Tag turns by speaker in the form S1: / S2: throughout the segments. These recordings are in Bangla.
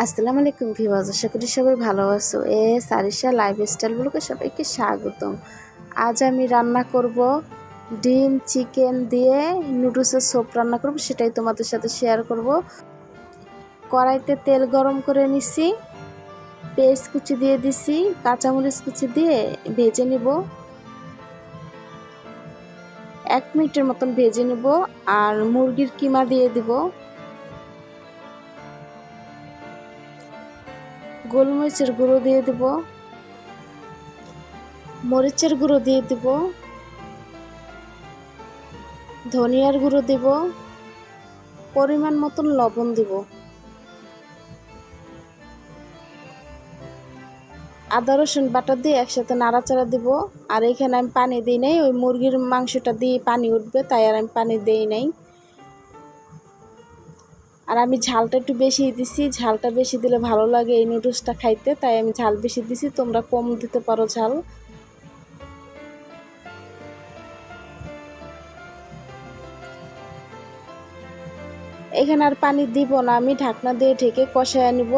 S1: আসসালামু আলাইকুম ভিউয়ার্স, আশা করি সবাই ভালো আছো। সারিশা লাইফস্টাইল ব্লগে সবাইকে স্বাগতম। আজ আমি রান্না করব ডিম চিকেন দিয়ে নুডলসের স্যুপ রান্না করব, সেটাই তোমাদের সাথে শেয়ার করব। কড়াইতে তেল গরম করে নিছি, পেঁয়াজ কুচি দিয়ে দিছি, কাঁচামরিচ কুচি দিয়ে ভেজে নিব। 1 মিনিটের মতন ভেজে নিব। আর মুরগির কিমা দিয়ে দিব, গোলমরিচের গুঁড়ো দিয়ে দিব, মরিচের গুঁড়ো দিয়ে দিব, ধনিয়ার গুঁড়ো দিব, পরিমাণ মতন লবণ দিব, আদা রসুন বাটা দিয়ে একসাথে নাড়াচাড়া দিব। আর এখানে আমি পানি দিই নাই, ওই মুরগির মাংসটা দিয়ে পানি উঠবে, তাই আর আমি পানি দিই নাই। আর আমি ঝালটা একটু বেশি দিছি, ঝালটা বেশি দিলে ভালো লাগে এই নুডলসটা খাইতে, তাই আমি ঝাল বেশি দিছি। তোমরা কম দিতে পারো ঝাল। এখানে আর পানি দিব না, আমি ঢাকনা দিয়ে ঢেকে কষায় নিব।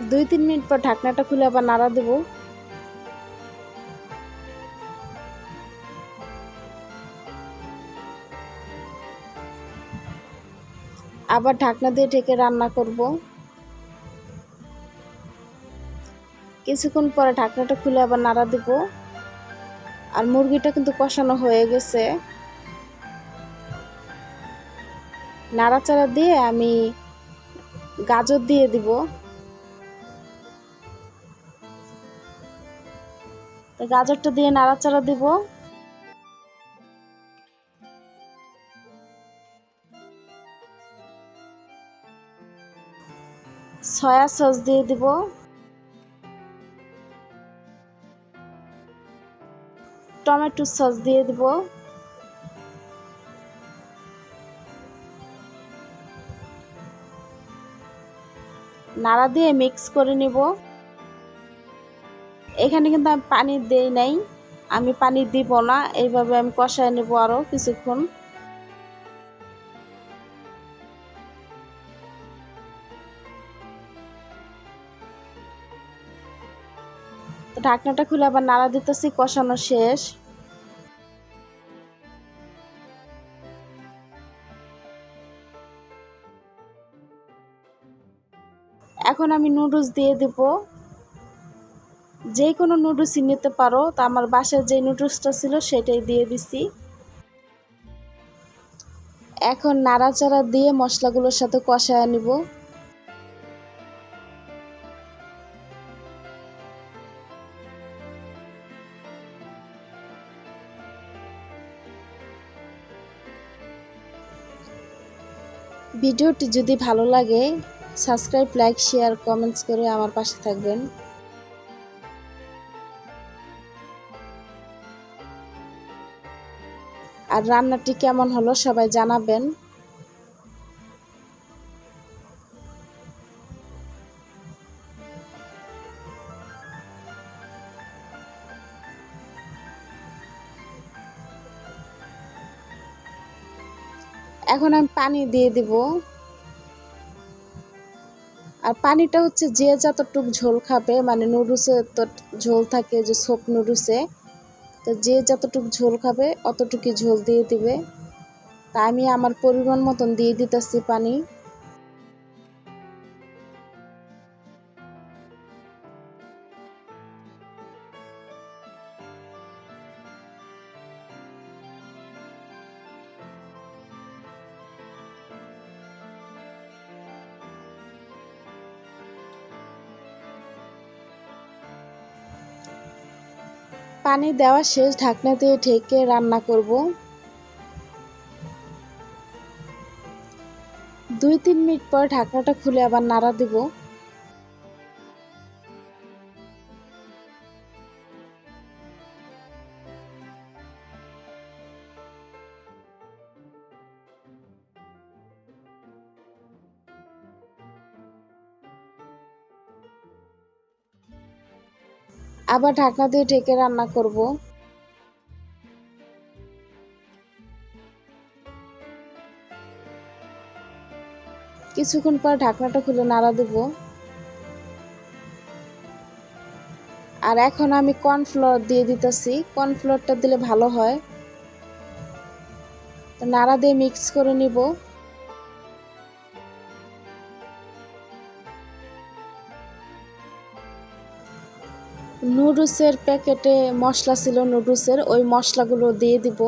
S1: দুই তিন মিনিট পর ঢাকনাটা খুলে আবার নাড়া দেব। আবার ঢাকনা দিয়ে ঢেকে রান্না করব। কিছুক্ষণ পরে ঢাকনাটা খুলে আবার নাড়া দেব। আর মুরগিটা কিন্তু কষানো হয়ে গেছে। নাড়াচাড়া দিয়ে আমি গাজর দিয়ে দিব। গাজরটা দিয়ে নাড়াচাড়া দিব। সয়া সস দিয়ে দিব। টমেটো সস দিয়ে দিব। নাড়া দিয়ে মিক্স করে নিব। এখানে কিন্তু আমি পানি দেই নাই, আমি পানি দিব না, এইভাবে আমি কষায় নেব আরো কিছুক্ষণ। তো ঢাকনাটা খুলে আবার নাড়া দিতেছি, কষানো শেষ। এখন আমি নুডলস দিয়ে দেব। যে কোনো নুডলসই নিতে পারো, তা আমার বাসায় যে নুডলসটা ছিল সেটাই দিয়ে দিছি। এখন নাড়াচাড়া দিয়ে মশলাগুলোর সাথে কষায় নিব। ভিডিওটি যদি ভালো লাগে সাবস্ক্রাইব, লাইক, শেয়ার, কমেন্টস করে আমার পাশে থাকবেন। আর রান্নাটি কেমন হলো সবাই জানাবেন। এখন আমি পানি দিয়ে দিব। আর পানিটা হচ্ছে যে যতটুক ঝোল খাবে, মানে নুডলসে তো ঝোল থাকে যে সোপ নুডলসে, তো যে যতটুক ঝোল খাবে অতটুকুই ঝোল দিয়ে দিবে। তা আমি আমার পরিমাণ মতন দিয়ে দিতেছি পানি। পানি দেওয়া শেষ, ঢাকনা দিয়ে ঢেকে রান্না করব। 2-3 মিনিট পর ঢাকনাটা খুলে আবার নাড়া দিব। আবার ঢাকনা দিয়ে ঢেকে রান্না করব। কিছুক্ষণ পর ঢাকনাটা খুলে নাড়া দেব। আর এখন আমি কর্নফ্লাওয়ার দিয়ে দিতেছি, কর্নফ্লাওয়ারটা দিলে ভালো হয়। তো নাড়া দিয়ে মিক্স করে নিব। নুডলসের প্যাকেটে মশলা ছিল নুডলসের, ওই মশলাগুলো দিয়ে দিব।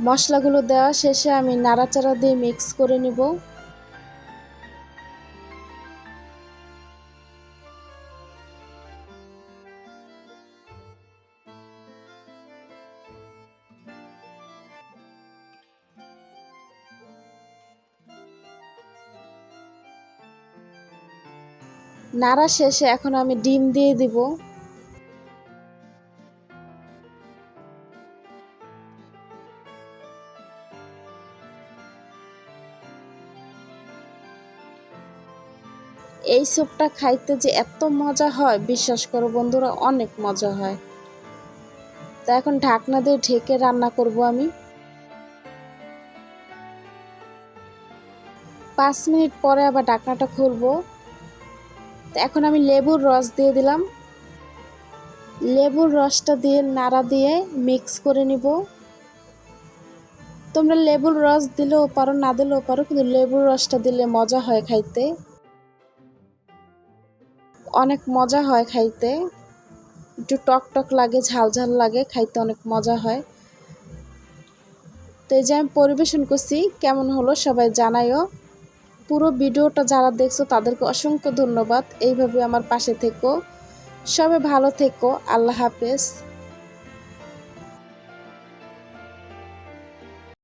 S1: মশলাগুলো দেওয়া শেষে আমি নাড়াচাড়া দিয়ে মিক্স করে নিব। নাড়া শেষে এখন আমি ডিম দিয়ে দিব। এই স্যুপটা খাইতে যে এত মজা হয় বিশ্বাস করো বন্ধুরা, অনেক মজা হয়। তো এখন ঢাকনা দিয়ে ঢেকে রান্না করব আমি। 5 মিনিট পরে আবার ঢাকনাটা খুলবো। তো এখন আমি লেবুর রস দিয়ে দিলাম। লেবুর রসটা দিয়ে নাড়া দিয়ে মিক্স করে নিব। তোমরা লেবুর রস দিলেও পারো, না দিলেও পারো, কিন্তু লেবুর রসটা দিলে মজা হয় খাইতে, অনেক মজা হয় খাইতে। একটু টক টক লাগে, ঝাল ঝাল লাগে, খাইতে অনেক মজা হয়। তো এই যে আমি পরিবেশন করছি, কেমন হলো সবাই জানাইও। পুরো ভিডিওটা যারা দেখছো তাদেরকে অসংখ্য ধন্যবাদ। এইভাবে আমার পাশে থেকো, সবাই ভালো থেকো। আল্লাহ হাফেজ।